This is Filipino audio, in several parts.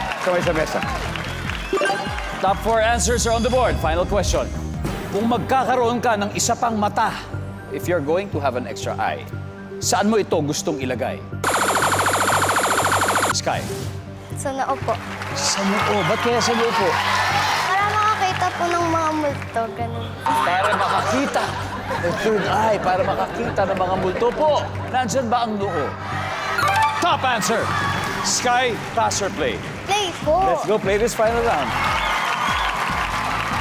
up. Kamay sa mesa. Top 4 answers are on the board. Final question. Kung magkakaroon ka ng isa pang mata, if you're going to have an extra eye, saan mo ito gustong ilagay? Sky. Sa noo po. Sa noo. Ba't kaya sa noo po? Para makakita po ng mga multo, ganun. Para makakita. The third eye, para makakita ng mga multo po. Nandyan ba ang noo? Top answer. Sky, pass or play? Play po. Let's go play this final round.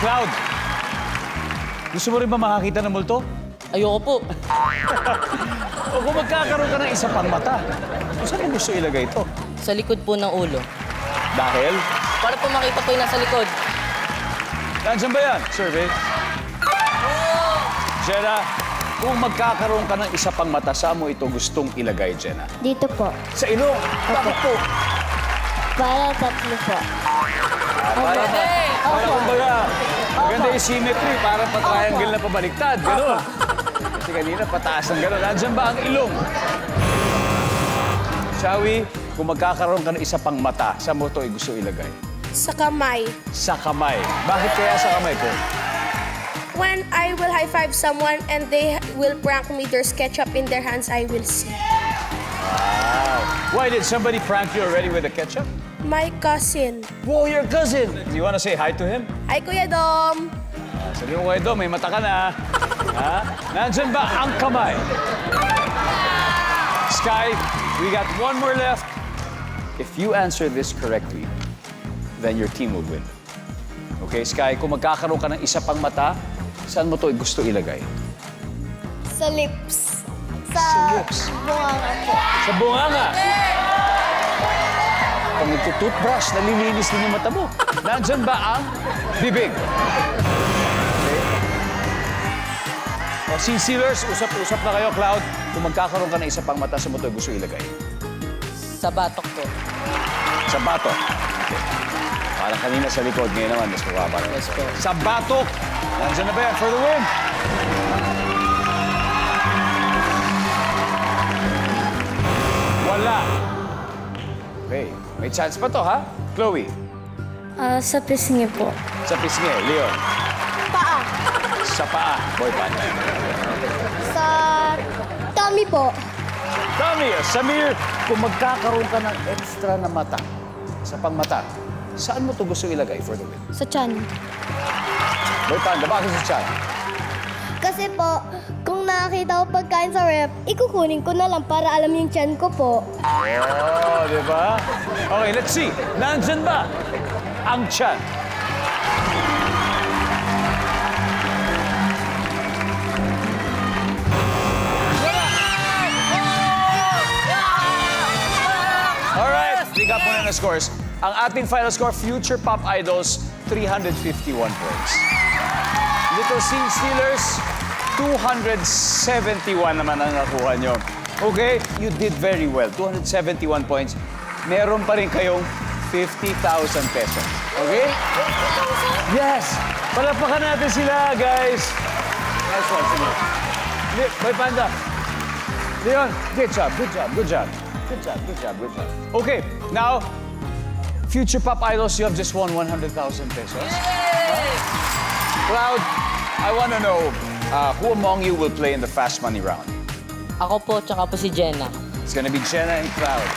Cloud, gusto mo rin ba makakita ng multo? Ayoko po. O kung magkakaroon ka ng isa pang mata, saan mo gusto ilagay ito? Sa likod po ng ulo. Dahil, Para po makita po yung nasa likod. nandyan ba yan? Survey. Jenna, kung magkakaroon ka ng isa pang mata, saan mo ito gustong ilagay, Jenna? Dito po. Sa ilong. Bakit po? Para tatlo po. Para kumbaga, maganda yung symmetry, para pa-triangle na pabaliktad. Ganun. Kasi kanina, pataas ng ganun. Nandyan ba ang ilong? Shawi, kung magkakaroon ka ng isa pang mata, saan mo ito gusto ilagay? Sa kamay. Sa kamay. Bakit kaya sa kamay po? When I will high-five someone and they will prank me, there's ketchup in their hands, I will see. Wow. Why did somebody prank you already with the ketchup? My cousin. Whoa, your cousin! Do you want to say hi to him? Hi, Kuya Dom. Sabi mo, Edo, may mata ka na. Ha? Nandyan ba ang kamay? Sky, we got one more left. If you answer this correctly, then your team will win. Okay, Sky, kung magkakaroon ka ng isa pang mata, saan mo to gusto ilagay? Sa lips. Sa lips. bunganga po. Sa bunganga. Pag nagtutoothbrush, nalilinis din yung mata mo. Nandyan ba ang bibig? Okay. O, sealers, usap-usap na kayo, Cloud. Kung magkakaroon ka ng isa pang mata, saan mo to gusto ilagay? Sa batok po. Sa batok. Okay. Parang kanina sa likod, ngayon naman, mas mababa na. Yes po. Sa batok. Nandyan na ba yan for the win? Wala. Okay. May chance pa to, ha? Chloe. Sa pisngi po. Sa pisngi. Leon. Paa. Sa paa. Boy, paano? Sa tummy po. Tommy, Samir, kung magkakaroon ka ng extra na mata, sa pangmata, saan mo to gusto ilagay for the win? Sa chan. Boy, Panda, bakit sa tiyan? Kasi po, kung nakakita ko pagkain sa rep, ikukunin ko na lang para alam yung chan ko po. Oh, di ba? Okay, let's see. Nandyan ba ang tiyan? Alright, liga po na scores. Ang ating final score, Future Pop Idols, 351 points. Little Scene Stealers, 271 naman ang nakuha nyo. Okay, you did very well. 271 points. Meron pa rin kayong 50,000 pesos. Okay? Yes! Palapakan natin sila, guys. Nice one, sige. Boy Panda. Leon, good job, good job, good job. Good job, good job, good job. Okay, now, Future Pop Idols, you have just won 100,000 pesos. Cloud, I want to know who among you will play in the Fast Money round? Ako po, tsaka po si Jenna. It's gonna be Jenna and Cloud.